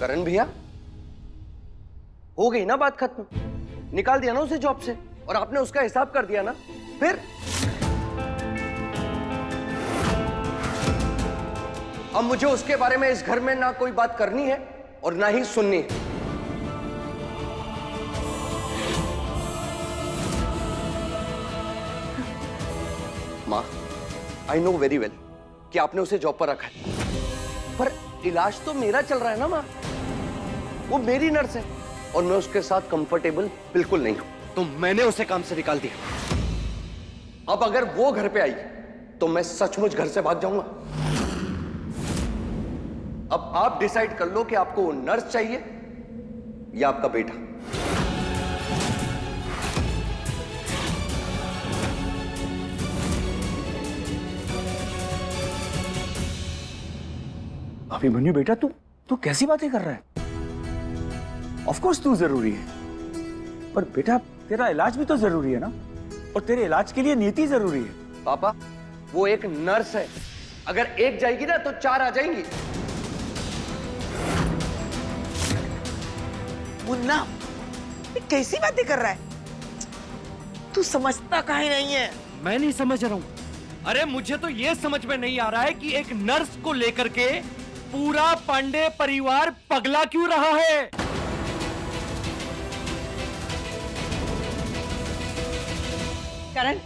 करण भैया, हो गई ना बात खत्म? निकाल दिया ना उसे जॉब से और आपने उसका हिसाब कर दिया ना? फिर अब मुझे उसके बारे में इस घर में ना कोई बात करनी है और ना ही सुननी है। मां, आई नो वेरी वेल कि आपने उसे जॉब पर रखा है, पर इलाज तो मेरा चल रहा है ना मां। वो मेरी नर्स है और मैं उसके साथ कंफर्टेबल बिल्कुल नहीं हूं, तो मैंने उसे काम से निकाल दिया। अब अगर वो घर पे आई तो मैं सचमुच घर से भाग जाऊंगा। अब आप डिसाइड कर लो कि आपको वो नर्स चाहिए या आपका बेटा। अभिमन्यु बेटा, तू कैसी बातें कर रहा है? ऑफ कोर्स तू जरूरी है, पर बेटा तेरा इलाज भी तो जरूरी है ना, और तेरे इलाज के लिए नीति जरूरी है। पापा, वो एक नर्स है, अगर एक जाएगी ना तो 4 आ जाएंगी। मुन्ना, ये कैसी बातें कर रहा है? तू समझता काहे नहीं है? मैं नहीं समझ रहा हूं। अरे मुझे तो ये समझ में नहीं आ रहा है कि एक नर्स को लेकर के पूरा पांडे परिवार पगला क्यों रहा है। करण,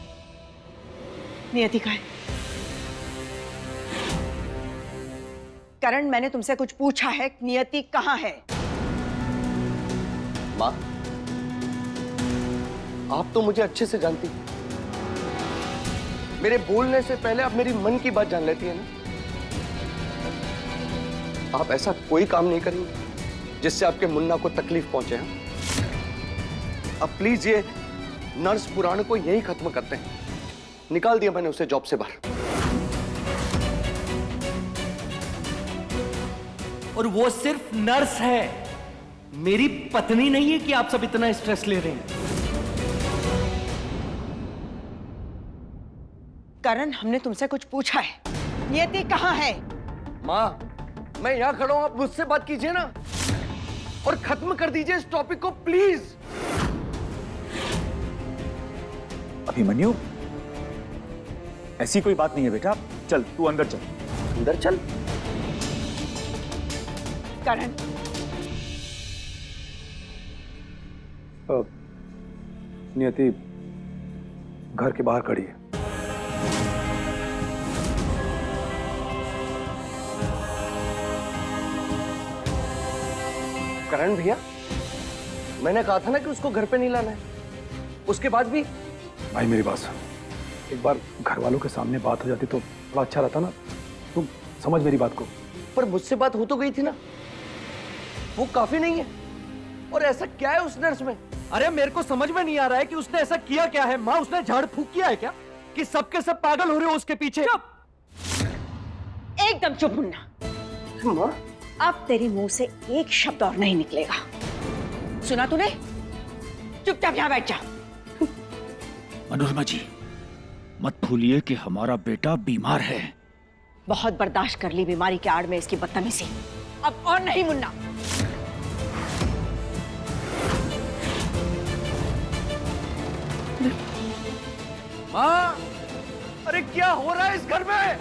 नियति कहाँ है? करण, मैंने तुमसे कुछ पूछा है, नियति कहाँ है? मां, आप तो मुझे अच्छे से जानती हैं। मेरे बोलने से पहले आप मेरी मन की बात जान लेती है ना। आप ऐसा कोई काम नहीं करेंगे जिससे आपके मुन्ना को तकलीफ पहुंचे। अब प्लीज ये नर्स पुराण को यही खत्म करते हैं। निकाल दिया मैंने उसे जॉब से बाहर। और वो सिर्फ नर्स है, मेरी पत्नी नहीं है कि आप सब इतना स्ट्रेस ले रहे हैं। करण, हमने तुमसे कुछ पूछा है, नियति कहाँ है? मां, मैं यहां खड़ा हूं, आप मुझसे बात कीजिए ना और खत्म कर दीजिए इस टॉपिक को प्लीज। अभिमन्यु, ऐसी कोई बात नहीं है बेटा, चल तू अंदर चल। अंदर चल। करण, नियति घर के बाहर खड़ी है। करण भैया, मैंने कहा था ना कि उसको घर पे नहीं लाना है, उसके बाद भी। भाई मेरी बात सुन, एक बार घर वालों के सामने बात हो जाती तो बड़ा अच्छा रहता ना। तुम समझ मेरी बात को। पर मुझसे बात हो तो गई थी ना, वो काफी नहीं है। और ऐसा क्या है उस नर्स में? अरे मेरे को समझ में नहीं आ रहा है कि उसने ऐसा किया क्या है। माँ, उसने झाड़ फूक किया है क्या कि सबके सब पागल हो रहे हो उसके पीछे? एकदम चुप मुन्ना। मां, अब तेरे मुंह से एक शब्द और नहीं निकलेगा, सुना तूने? चुपचाप यहां बैठ जा। मनोरमा जी, मत भूलिए कि हमारा बेटा बीमार है। बहुत बर्दाश्त कर ली बीमारी के आड़ में इसकी बदतमीजी, अब और नहीं मुन्ना। मां, अरे क्या हो रहा है इस घर में?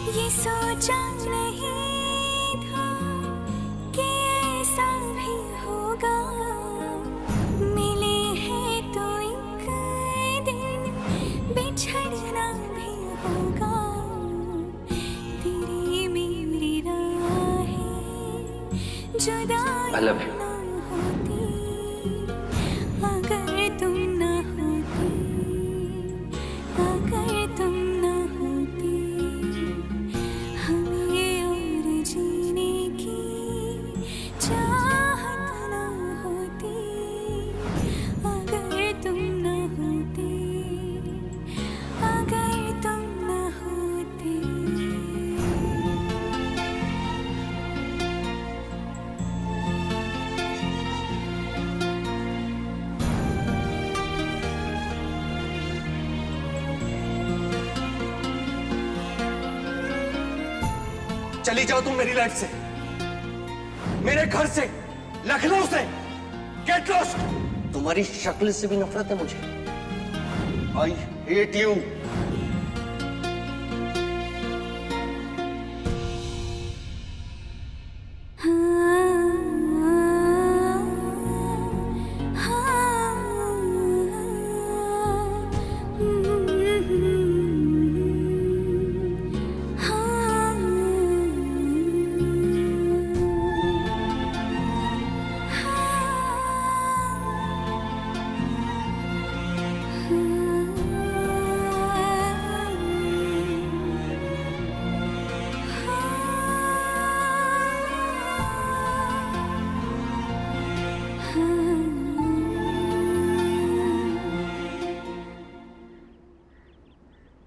ये सोचा नहीं था कि ऐसा भी होगा। मिले हैं तो एक दिन बिछड़ना भी होगा। तेरी मेरी राहें जुदा I love you. ना होती अगर तुम ना होती, अगर तुम ना होती हमें और जीने की चाहत ना होती, अगर तुम ना होती, अगर तुम ना होती। चली जाओ तुम मेरी लाइफ से, मेरे घर से, लखनऊ से। Get lost. तुम्हारी शक्ल से भी नफरत है मुझे। I hate you.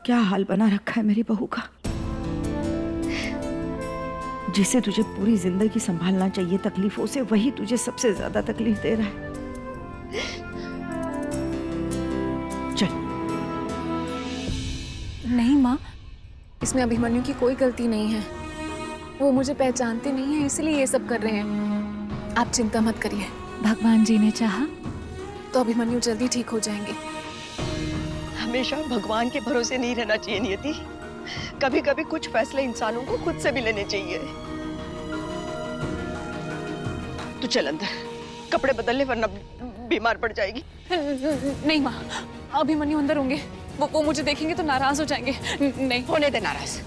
क्या हाल बना रखा है मेरी बहू का। जिसे तुझे पूरी जिंदगी संभालना चाहिए तकलीफों से, वही तुझे सबसे ज्यादा तकलीफ दे रहा है। चल। नहीं माँ, इसमें अभिमन्यु की कोई गलती नहीं है। वो मुझे पहचानते नहीं है, इसलिए ये सब कर रहे हैं। आप चिंता मत करिए, भगवान जी ने चाहा तो अभिमन्यु जल्दी ठीक हो जाएंगे। हमेशा भगवान के भरोसे नहीं रहना चाहिए नियति। कभी कभी कुछ फैसले इंसानों को खुद से भी लेने चाहिए। तू चल अंदर, कपड़े बदल ले वरना बीमार पड़ जाएगी। नहीं माँ, अभिमन्यु अंदर होंगे, वो मुझे देखेंगे तो नाराज हो जाएंगे। नहीं होने दे नाराज।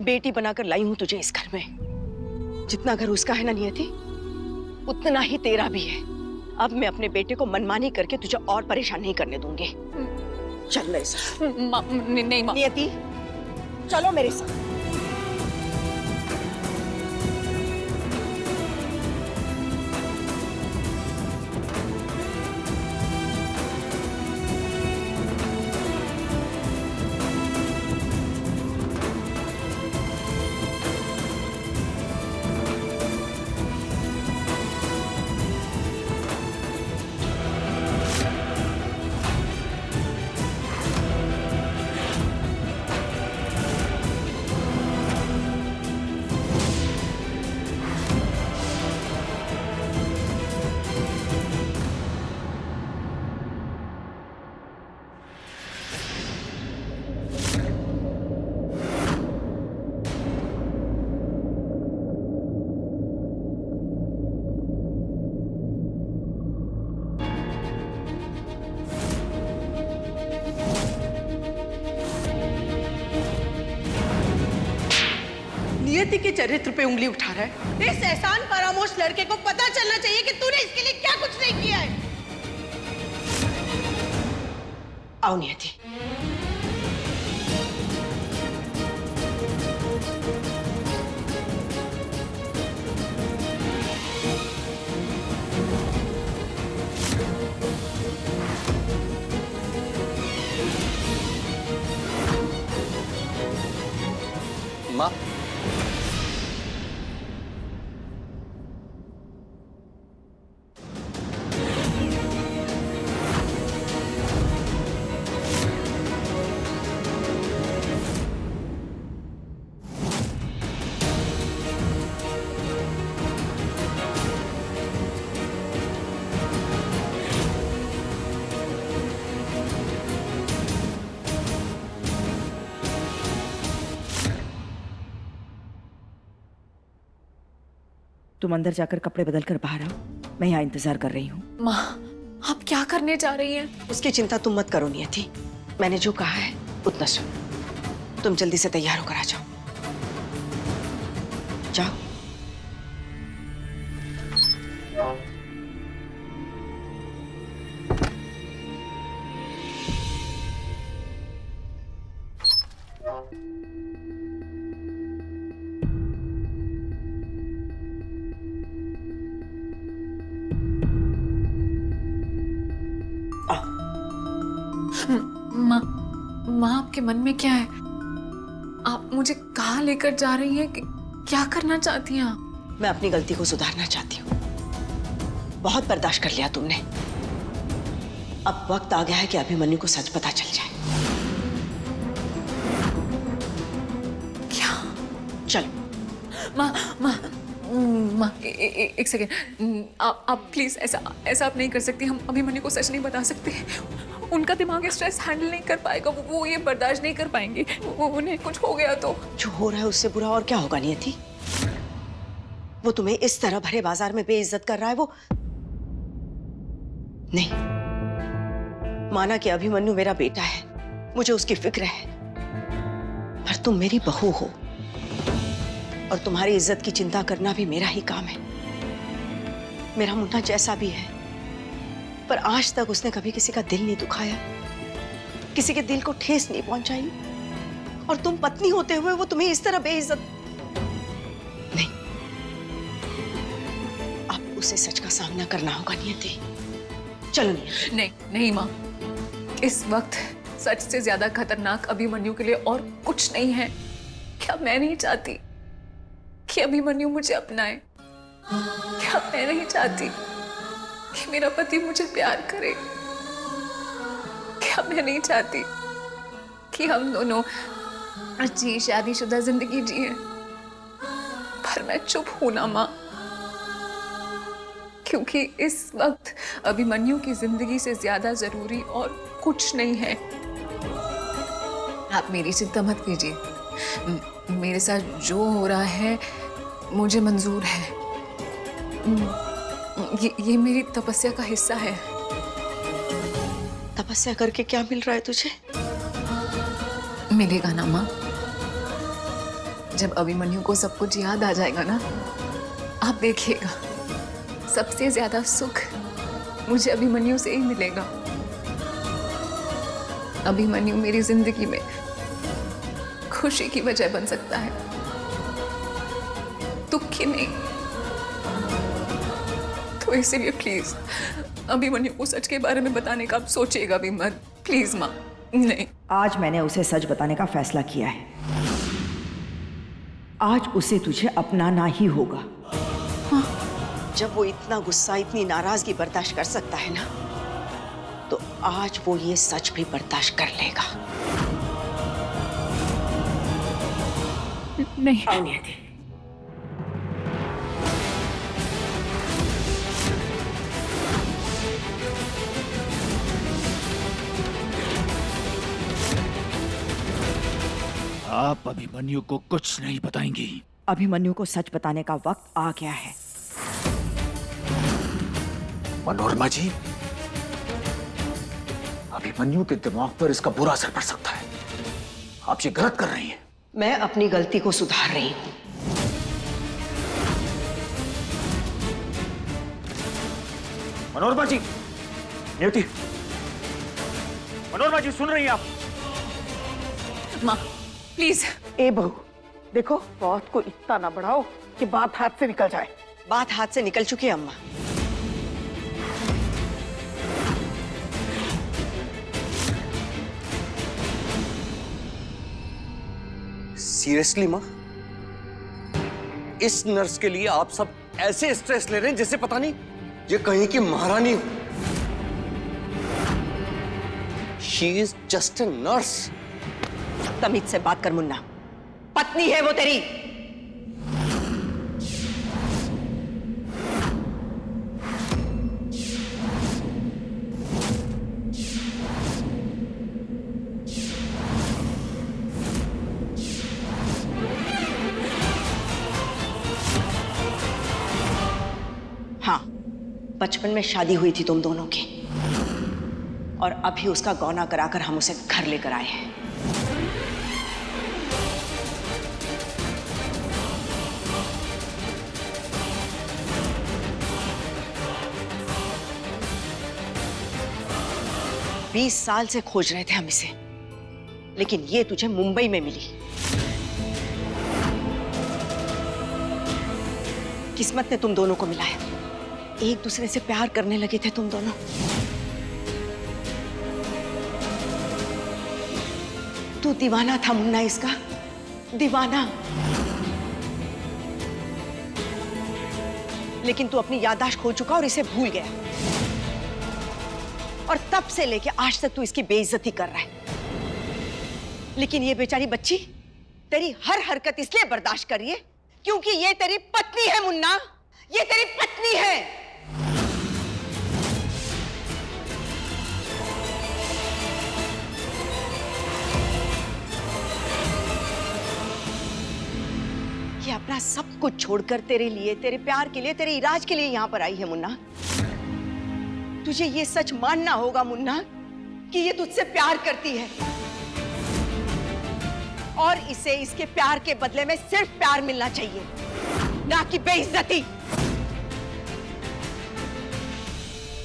बेटी बनाकर लाई हूं तुझे इस घर में। जितना घर उसका है ना नियति, उतना ही तेरा भी है। अब मैं अपने बेटे को मनमानी करके तुझे और परेशान नहीं करने दूंगी। चल मेरे साथ। नहीं माँ। नियति, चलो मेरे साथ। नियति के चरित्र पे उंगली उठा रहा है। इस एहसान फरामोश लड़के को पता चलना चाहिए कि तूने इसके लिए क्या कुछ नहीं किया है। आओ नियति। माँ, तुम अंदर जाकर कपड़े बदल कर बाहर आओ, मैं यहाँ इंतजार कर रही हूँ। माँ, आप क्या करने जा रही हैं? उसकी चिंता तुम मत करो नियति। मैंने जो कहा है उतना सुन। तुम जल्दी से तैयार होकर आ जाओ। जाओ। माँ, माँ आपके मन में क्या है? आप मुझे कहाँ लेकर जा रही हैं? क्या करना चाहती हैं आप? मैं अपनी गलती को सुधारना चाहती हूँ। बहुत बर्दाश्त कर लिया तुमने। अब वक्त आ गया है कि अभिमन्यु को सच पता चल जाए। क्या? चलो। माँ एक सेकेंड, आप प्लीज ऐसा आप नहीं कर सकती। हम अभिमन्यु को सच नहीं बता सकते। उनका दिमाग स्ट्रेस हैंडल नहीं कर पाएगा, वो ये बर्दाश्त नहीं कर पाएंगे। उन्हें कुछ हो गया तो जो हो रहा है उससे बुरा और क्या होगा नियति? वो तुम्हें इस तरह भरे बाजार में बेइज्जत कर रहा है। वो नहीं, माना कि अभिमन्यु मेरा बेटा है, मुझे उसकी फिक्र है, पर तुम मेरी बहू हो और तुम्हारी इज्जत की चिंता करना भी मेरा ही काम है। मेरा मुन्ना जैसा भी है, पर आज तक उसने कभी किसी का दिल नहीं दुखाया, किसी के दिल को ठेस नहीं पहुंचाई, और तुम पत्नी होते हुए वो तुम्हें इस तरह बेइज्जत। नहीं, अब उसे सच का सामना करना होगा नियति। चलो नियति। नहीं माँ, इस वक्त सच से ज्यादा खतरनाक अभिमन्यु के लिए और कुछ नहीं है। क्या मैं नहीं चाहती कि अभिमन्यु मुझे अपनाए? क्या मैं नहीं चाहती कि मेरा पति मुझे प्यार करे? क्या मैं नहीं चाहती कि हम दोनों अच्छी शादीशुदा जिंदगी जिए? पर मैं चुप हूं ना माँ, क्योंकि इस वक्त अभिमन्यु की जिंदगी से ज्यादा जरूरी और कुछ नहीं है। आप मेरी चिंता मत कीजिए। मेरे साथ जो हो रहा है मुझे मंजूर है। ये मेरी तपस्या का हिस्सा है। तपस्या करके क्या मिल रहा है तुझे? मिलेगा ना माँ। जब अभिमन्यु को सब कुछ याद आ जाएगा ना, आप देखिएगा, सबसे ज्यादा सुख मुझे अभिमन्यु से ही मिलेगा। अभिमन्यु मेरी जिंदगी में खुशी की वजह बन सकता है, दुख की नहीं। तो इसीलिए प्लीज अभिमन्यु को सच के बारे में बताने का आप सोचिएगा भी मत, प्लीज माँ। नहीं, आज मैंने उसे सच बताने का फैसला किया है। आज उसे तुझे अपनाना ही होगा। जब वो इतना गुस्सा, इतनी नाराजगी बर्दाश्त कर सकता है ना, तो आज वो ये सच भी बर्दाश्त कर लेगा। नहीं, आओ नियति। आप अभिमन्यु को कुछ नहीं बताएंगी। अभिमन्यु को सच बताने का वक्त आ गया है। मनोरमा जी, अभिमन्यु के दिमाग पर इसका बुरा असर पड़ सकता है। आप ये गलत कर रही हैं। मैं अपनी गलती को सुधार रही हूं। मनोरमा जी, नियति, मनोरमा जी सुन रही हैं आप? माँ प्लीज। ए बहू, देखो बात को इतना ना बढ़ाओ कि बात हाथ से निकल जाए। बात हाथ से निकल चुकी है अम्मा। सीरियसली माँ, इस नर्स के लिए आप सब ऐसे स्ट्रेस ले रहे हैं जैसे पता नहीं ये कहीं की महारानी हो। She is just a nurse. तमीज से बात कर मुन्ना, पत्नी है वो तेरी। हाँ, बचपन में शादी हुई थी तुम दोनों की, और अभी उसका गौना कराकर हम उसे घर लेकर आए हैं। बीस साल से खोज रहे थे हम इसे, लेकिन ये तुझे मुंबई में मिली। किस्मत ने तुम दोनों को मिलाया, एक दूसरे से प्यार करने लगे थे तुम दोनों। तू दीवाना था मुन्ना, इसका दीवाना। लेकिन तू अपनी याददाश्त खो चुका और इसे भूल गया, और तब से लेके आज तक तू इसकी बेइज्जती कर रहा है। लेकिन ये बेचारी बच्ची तेरी हर हरकत इसलिए बर्दाश्त कर रही है क्योंकि ये तेरी पत्नी है मुन्ना, ये तेरी पत्नी है। ये अपना सब कुछ छोड़कर तेरे लिए, तेरे प्यार के लिए, तेरे इलाज के लिए यहां पर आई है मुन्ना। तुझे ये सच मानना होगा मुन्ना कि ये तुझसे प्यार करती है और इसे इसके प्यार के बदले में सिर्फ प्यार मिलना चाहिए, ना कि बेइज्जती।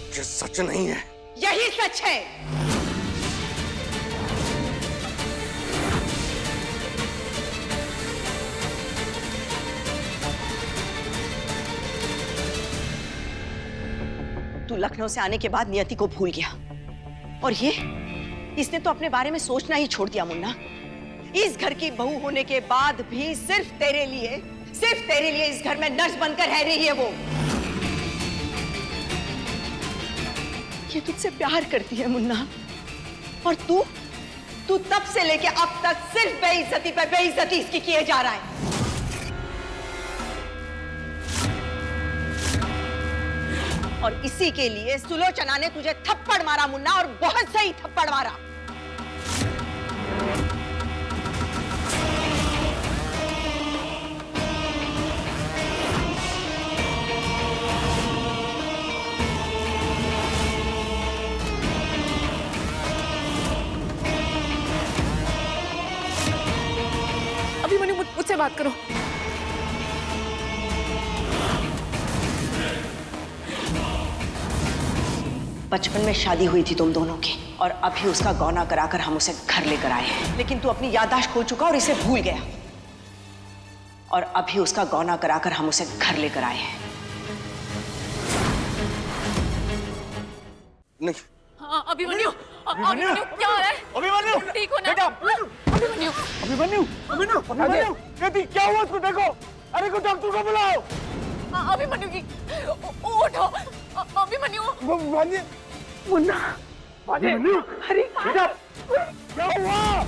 ये सच नहीं है। यही सच है। तू लखनऊ से आने के बाद नियति को भूल गया और इसने तो अपने बारे में सोचना ही छोड़ दिया मुन्ना। इस घर की बहू होने के बाद भी सिर्फ तेरे लिए इस घर में नर्स बनकर रह रही है वो। ये तुझसे प्यार करती है मुन्ना और तू तब से लेके अब तक सिर्फ बेइज्जती पे बेइज्जती इसकी किए जा रहा है। और इसी के लिए सुलोचना ने तुझे थप्पड़ मारा मुन्ना, और बहुत सही थप्पड़ मारा। अभिमन्यु मुझसे बात करो। बचपन में शादी हुई थी तुम दोनों की और अभी उसका गौना कराकर हम उसे घर लेकर आए हैं, लेकिन तू अपनी याददाश्त खो चुका और इसे भूल गया। और अभी उसका गौना कराकर हम उसे घर लेकर आए हैं। नहीं। हाँ, अभिमन्यु क्या हो रहा है? अभिमन्यु ठीक हो ना? बेटा, अभिमन्यु अभिमन्यु बेटी क्या हुआ उसको देखो। अरे को डॉक्टर को बुलाओ। अभिमन्यु की उठो। अभिमन्यु मुन्ना अभिमन्यु अरे बेटा क्या हुआ?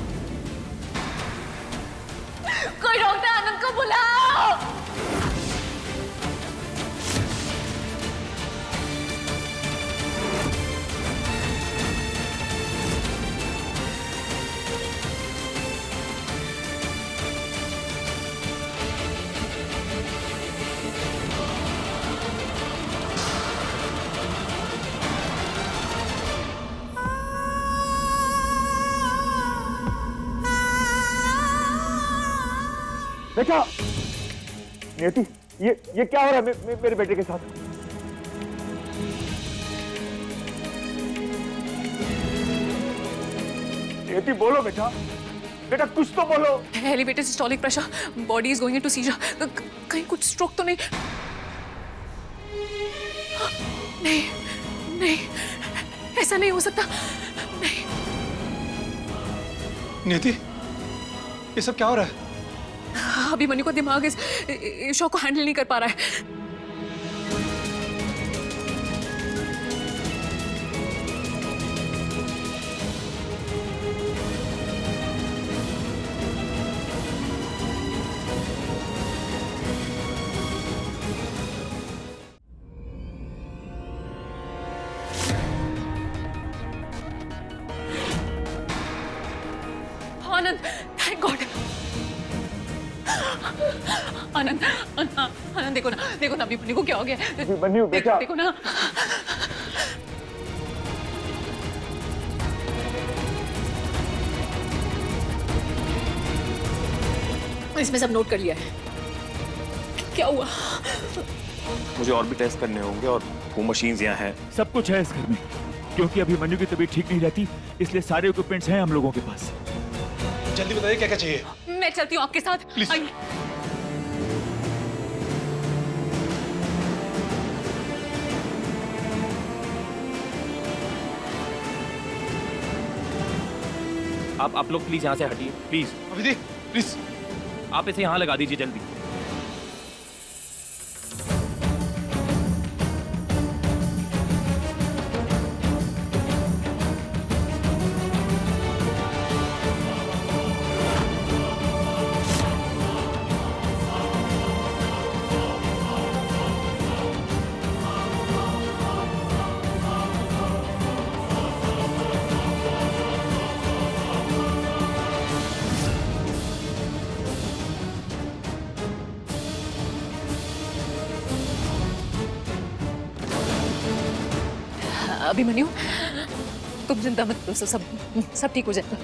कोई डॉक्टर आनंद को बुलाओ। बेटा नियति ये क्या हो रहा है मेरे बेटे के साथ? नियति बोलो बेटा, बेटा कुछ तो बोलो। Elevated systolic pressure, body is going into seizure. कहीं कुछ स्ट्रोक तो नहीं? नहीं ऐसा नहीं हो सकता। नहीं। नियति ये सब क्या हो रहा है? अभिमन्यु का दिमाग इस शॉक को हैंडल नहीं कर पा रहा है। आनंद, थैंक गॉड। आनंद देखो ना अभिमन्यु को क्या हो गया? अभिमन्यु बेटा देखो ना। इसमें सब नोट कर लिया है। क्या हुआ? मुझे और भी टेस्ट करने होंगे और वो मशीन्स यहाँ हैं। सब कुछ है इस घर में, क्योंकि अभिमन्यु की तबीयत ठीक नहीं रहती, इसलिए सारे इक्विपमेंट्स हैं हम लोगों के पास। जल्दी बताइए क्या क्या चाहिए। मैं चलती हूँ आपके साथ। आइए। आप लोग प्लीज यहाँ से हटिए प्लीज। अभिदी प्लीज आप इसे यहाँ लगा दीजिए जल्दी। अभिमन्यु तुम चिंता मत करो, सब ठीक हो जाएगा।